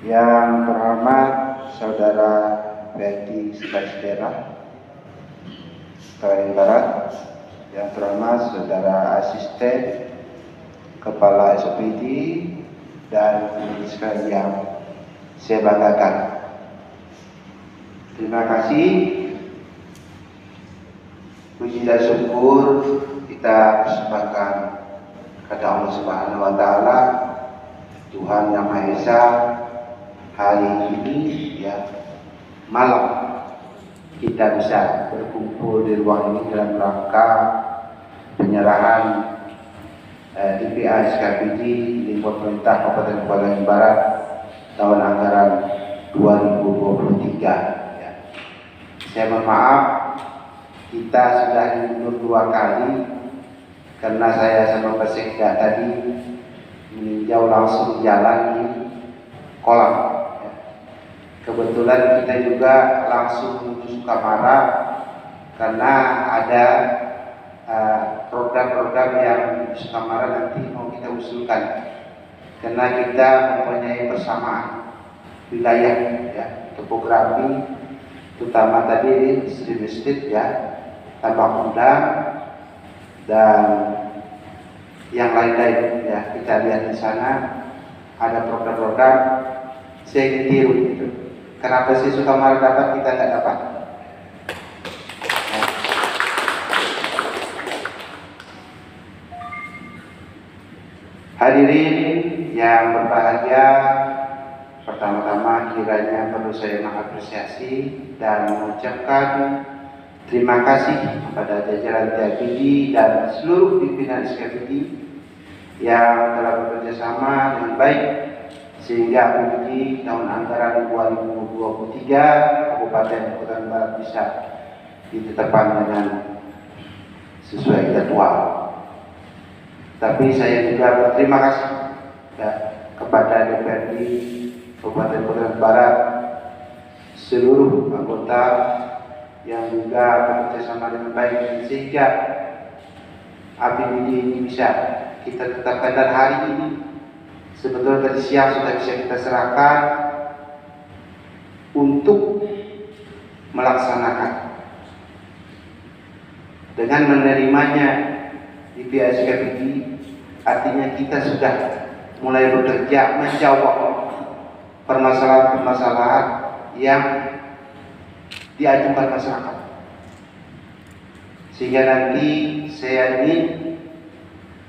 Yang terhormat Saudara Betty Sudastera, Kalimantan Barat. Yang terhormat Saudara Asisten Kepala SOPD dan sekalian yang saya banggakan. Terima kasih. Puji dan syukur kita persembahkan kepada Allah Subhanahu wa Ta'ala, Tuhan Yang Maha Esa. Hari ini malam kita bisa berkumpul di ruang ini dalam rangka penyerahan DPA SKPD di pemerintah Kabupaten Kalimantan Barat tahun anggaran 2023. Saya mohon maaf, kita sudah diundur 2 kali karena saya sama Pak Sekda tadi meninjau langsung jalan di kolam. Kebetulan kita juga langsung menuju Sukamara karena ada program-program yang di Sukamara nanti mau kita usulkan, karena kita mempunyai persamaan wilayah topografi, terutama tadi Sri Mesjid Tambak Udang dan yang lain-lain kita lihat di sana ada program-program. Saya ingin tiru gitu. Kenapa sih Sukamara dapat, kita tidak dapat? Hadirin yang berbahagia, pertama-tama kiranya perlu saya mengapresiasi dan mengucapkan terima kasih kepada jajaran TAPD dan seluruh pimpinan SKPD yang telah bekerja sama dengan baik sehingga APBD tahun anggaran 2023 Kabupaten Kalimantan Barat bisa ditetapkan dengan sesuai jadwal. Tapi saya juga berterima kasih kepada DPRD Kabupaten Kalimantan Barat, seluruh anggota yang juga bekerja sama dengan baik sehingga APBD ini bisa kita tetapkan, dan hari ini sebetulnya tadi siang sudah bisa kita serahkan untuk melaksanakan. Dengan menerimanya di PSKPD, artinya kita sudah mulai bekerja menjawab permasalahan-permasalahan yang diajukan masyarakat. Sehingga nanti saya ini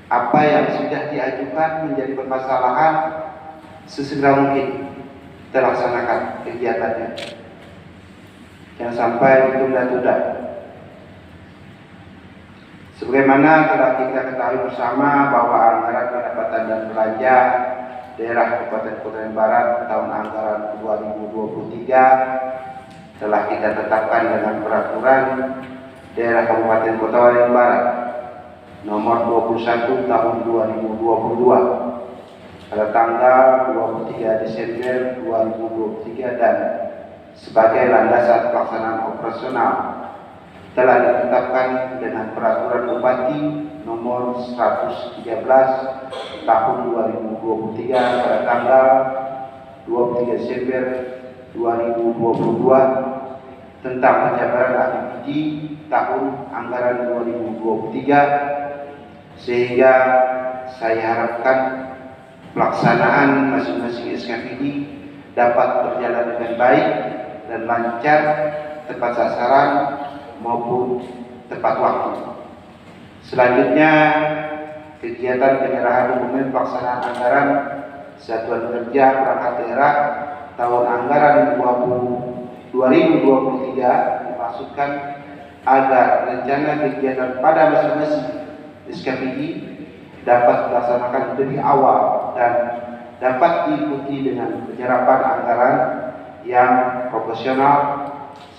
apa yang sudah diajukan menjadi permasalahan sesegera mungkin kita laksanakan kegiatannya. Jangan sampai ditunda-tunda. Sebagaimana telah kita ketahui bersama bahwa anggaran pendapatan dan belanja daerah Kabupaten Kalimantan Barat tahun anggaran 2023 telah kita tetapkan dengan peraturan daerah Kabupaten Kalimantan Barat nomor 21 tahun 2022 pada tanggal 23 Desember 2023 dan sebagai landasan pelaksanaan operasional telah ditetapkan dengan peraturan Bupati nomor 113 tahun 2023 pada tanggal 23 Desember 2022 tentang penjabaran APBD tahun anggaran 2023, sehingga saya harapkan pelaksanaan masing-masing SKPD dapat berjalan dengan baik dan lancar, tepat sasaran maupun tepat waktu. Selanjutnya, kegiatan penyerahan dokumen pelaksanaan anggaran Satuan Kerja Perangkat Daerah tahun anggaran 2023 dimaksudkan agar rencana kegiatan pada masing-masing SKPD dapat dilaksanakan lebih awal dan dapat diikuti dengan penyerapan anggaran yang proporsional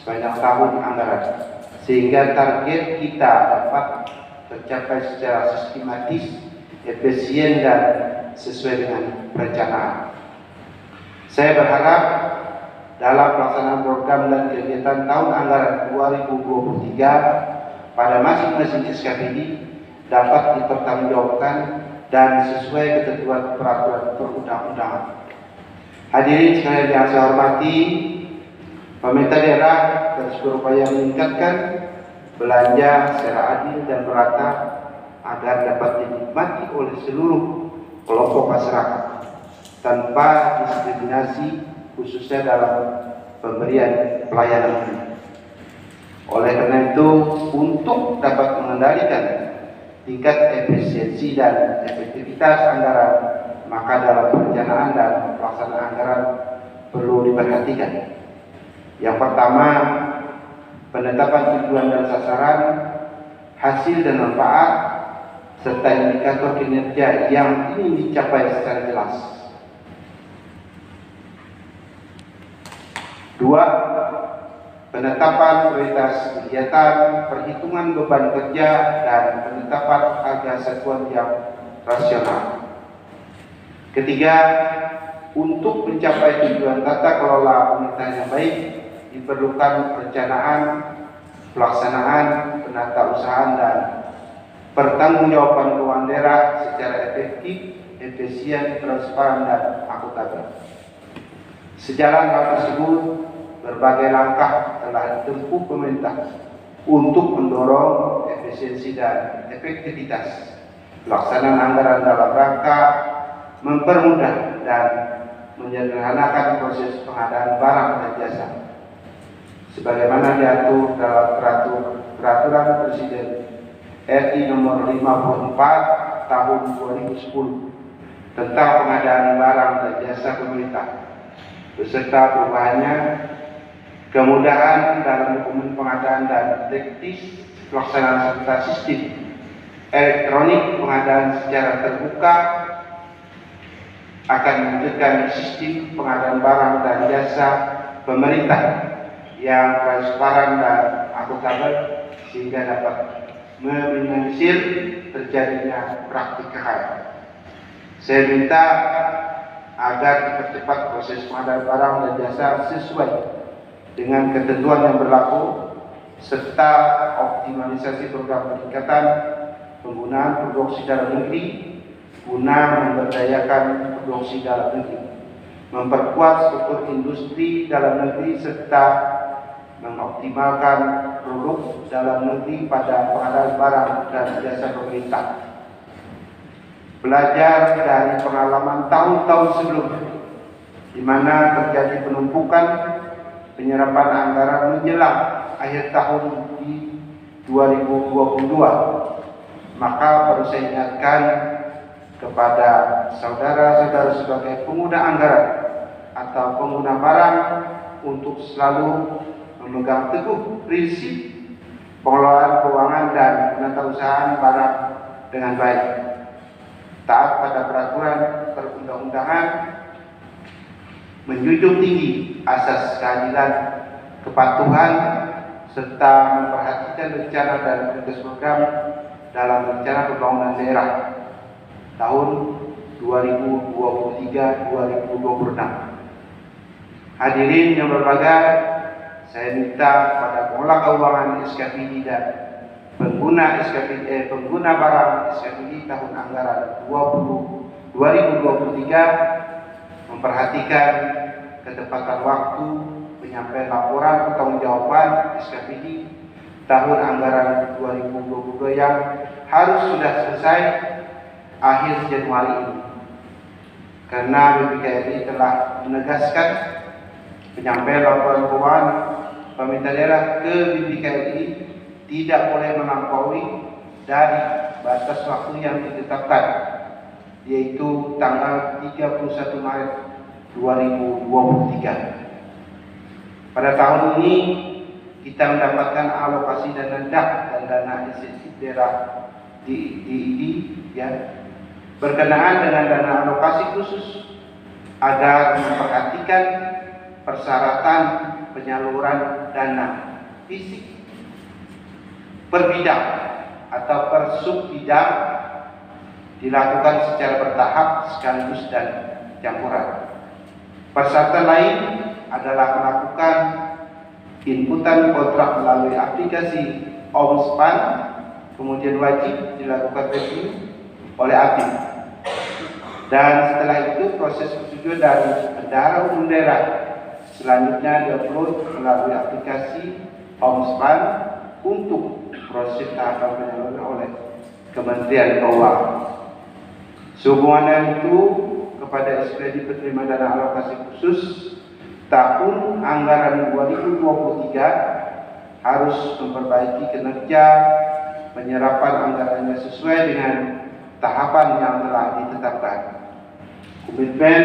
sepanjang tahun anggaran, sehingga target kita dapat tercapai secara sistematis, efisien dan sesuai dengan perencanaan. Saya berharap dalam pelaksanaan program dan kegiatan tahun anggaran 2023 pada masing-masing SKPD dapat dipertanggungjawabkan dan sesuai ketentuan peraturan perundang-undangan. Hadirin sekalian yang saya hormati, pemerintah daerah terus berupaya meningkatkan belanja secara adil dan merata agar dapat dinikmati oleh seluruh kelompok masyarakat tanpa diskriminasi, khususnya dalam pemberian pelayanan. Oleh karena itu, untuk dapat mengendalikan tingkat efisiensi dan efektivitas anggaran, maka dalam perencanaan dan pelaksanaan anggaran perlu diperhatikan. Yang pertama, penetapan tujuan dan sasaran, hasil dan manfaat, serta indikator kinerja yang ingin dicapai secara jelas. Dua, penetapan prioritas kegiatan, perhitungan beban kerja, dan penetapan harga satuan yang rasional. Ketiga, untuk mencapai tujuan tata kelola pemerintahan yang baik, diperlukan perencanaan, pelaksanaan, penatausahaan, dan pertanggungjawaban keuangan daerah secara efektif, efisien, transparan, dan akuntabel. Sejalan hal tersebut, berbagai langkah telah ditempuh pemerintah untuk mendorong efisiensi dan efektivitas pelaksanaan anggaran dalam rangka mempermudah dan menyederhanakan proses pengadaan barang dan jasa, sebagaimana diatur dalam Peraturan Presiden RI Nomor 54 Tahun 2010 tentang pengadaan barang dan jasa pemerintah, beserta perubahannya, kemudahan dalam dokumen pengadaan dan teknis pelaksanaan serta sistem elektronik pengadaan secara terbuka akan mewujudkan sistem pengadaan barang dan jasa pemerintah yang transparan dan akuntabel sehingga dapat meminimalisir terjadinya praktik kehalang. Saya minta agar dipercepat proses pengadaan barang dan jasa sesuai dengan ketentuan yang berlaku, serta optimalisasi program peningkatan penggunaan produksi dalam negeri guna memberdayakan produksi dalam negeri, memperkuat struktur industri dalam negeri, serta mengoptimalkan produk dalam negeri pada pengadaan barang dan jasa pemerintah. Belajar dari pengalaman tahun-tahun sebelumnya, di mana terjadi penumpukan penyerapan anggaran menjelang akhir tahun di 2022, maka perlu saya ingatkan kepada saudara-saudara sebagai pengguna anggaran atau pengguna barang untuk selalu memegang teguh prinsip pengelolaan keuangan dan penatausahaan barang dengan baik, taat pada peraturan perundang-undangan, menjunjung tinggi asas keadilan, kepatuhan, serta memperhatikan rencana dan tugas program dalam rencana pembangunan daerah tahun 2023-2026. Hadirin yang berbahagia, saya minta kepada pengelola keuangan SKPD dan pengguna barang SKPD tahun anggaran 2023 memperhatikan ketepatan waktu penyampaian laporan pertanggungjawaban SKPD tahun anggaran 2022 yang harus sudah selesai akhir Januari ini, karena BPKRI telah menegaskan penyampaian laporan keuangan pemerintah daerah ke BPKRI tidak boleh melampaui dari batas waktu yang ditetapkan, yaitu tanggal 31 Maret 2023. Pada tahun ini kita mendapatkan alokasi dana DAP dan dana insentif daerah DID ya, berkenaan dengan dana alokasi khusus agar memperhatikan persyaratan penyaluran dana fisik per bidang atau per sub bidang dilakukan secara bertahap sekaligus dan campuran. Persyaratan lain adalah melakukan inputan kontrak melalui aplikasi OMSPAN, kemudian wajib dilakukan review oleh APIM. Dan setelah itu proses persetujuan dari bendahara umum daerah selanjutnya diupload melalui aplikasi Homespan untuk proses tahapan penyaluran oleh Kementerian Keuangan. Sehubungan dengan itu, kepada SPD penerima dana alokasi khusus tahun anggaran 2023 harus memperbaiki kinerja penyerapan anggarannya sesuai dengan tahapan yang telah ditetapkan. Komitmen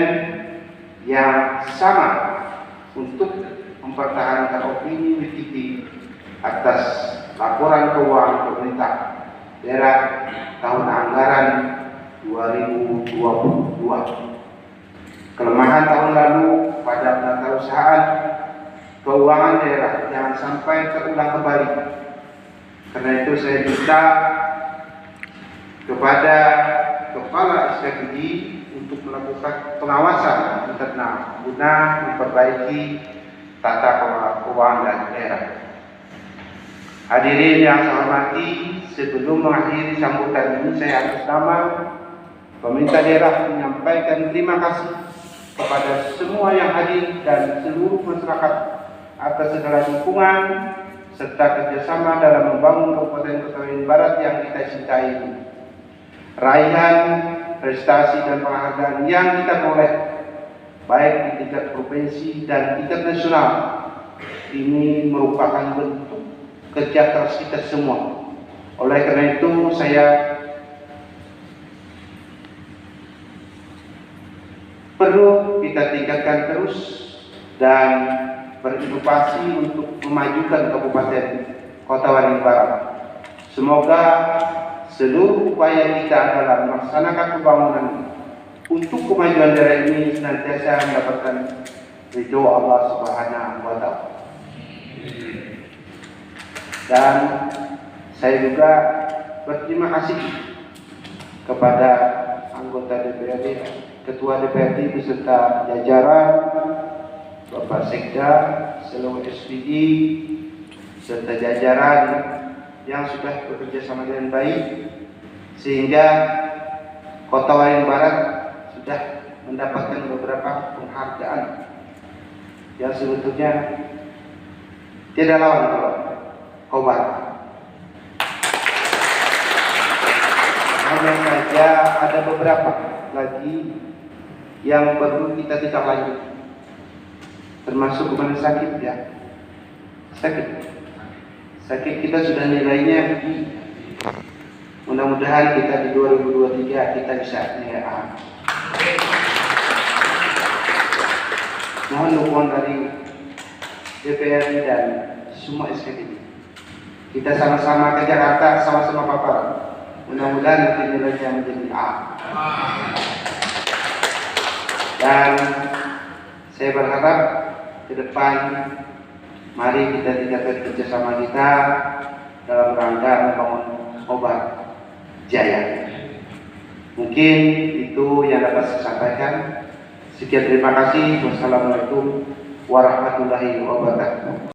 yang sama untuk mempertahankan opini WTP atas laporan keuangan pemerintah daerah tahun anggaran 2022. Kelemahan tahun lalu pada penatausahaan keuangan daerah jangan sampai terulang kembali. Karena itu saya minta kepada Kepala SKPD untuk melakukan pengawasan internal guna memperbaiki tata kelola keuangan daerah. Hadirin yang saya hormati, sebelum mengakhiri sambutan ini saya atas nama pemerintah daerah menyampaikan terima kasih kepada semua yang hadir dan seluruh masyarakat atas segala dukungan serta kerjasama dalam membangun Kabupaten Kota Barat yang kita cintai ini. Raihan, prestasi dan penghargaan yang kita peroleh baik di tingkat provinsi dan tingkat nasional ini merupakan bentuk kerja keras kita semua. Oleh karena itu saya perlu kita tingkatkan terus dan berinovasi untuk memajukan Kabupaten Kota Waringin Barat. Semoga seluruh upaya kita dalam melaksanakan pembangunan untuk kemajuan daerah ini senantiasa mendapatkan ridho Allah Subhanahu wa Ta'ala. Dan saya juga berterima kasih kepada anggota DPRD, Ketua DPRD beserta jajaran, Bapak Sekda, seluruh SPD, serta jajaran yang sudah bekerja sama dengan baik sehingga Kota Waringin Barat sudah mendapatkan beberapa penghargaan yang sebetulnya tidak lawan kalau Kobar. Hanya saja ada beberapa lagi yang perlu kita tindak lanjut, termasuk kemana sakit ya. Sakit kita sudah nilainya begini. Mudah-mudahan kita di 2023 kita bisa nilai A. Mohon dukungan dari DPRD dan semua SKPD. Kita sama-sama ke Jakarta, sama-sama paparan. Mudah-mudahan nanti nilainya menjadi A. Dan saya berharap ke depan mari kita tingkatkan kerjasama kita dalam rangka membangun Obat Jaya. Mungkin itu yang dapat saya sampaikan. Sekian, terima kasih. Wassalamualaikum warahmatullahi wabarakatuh.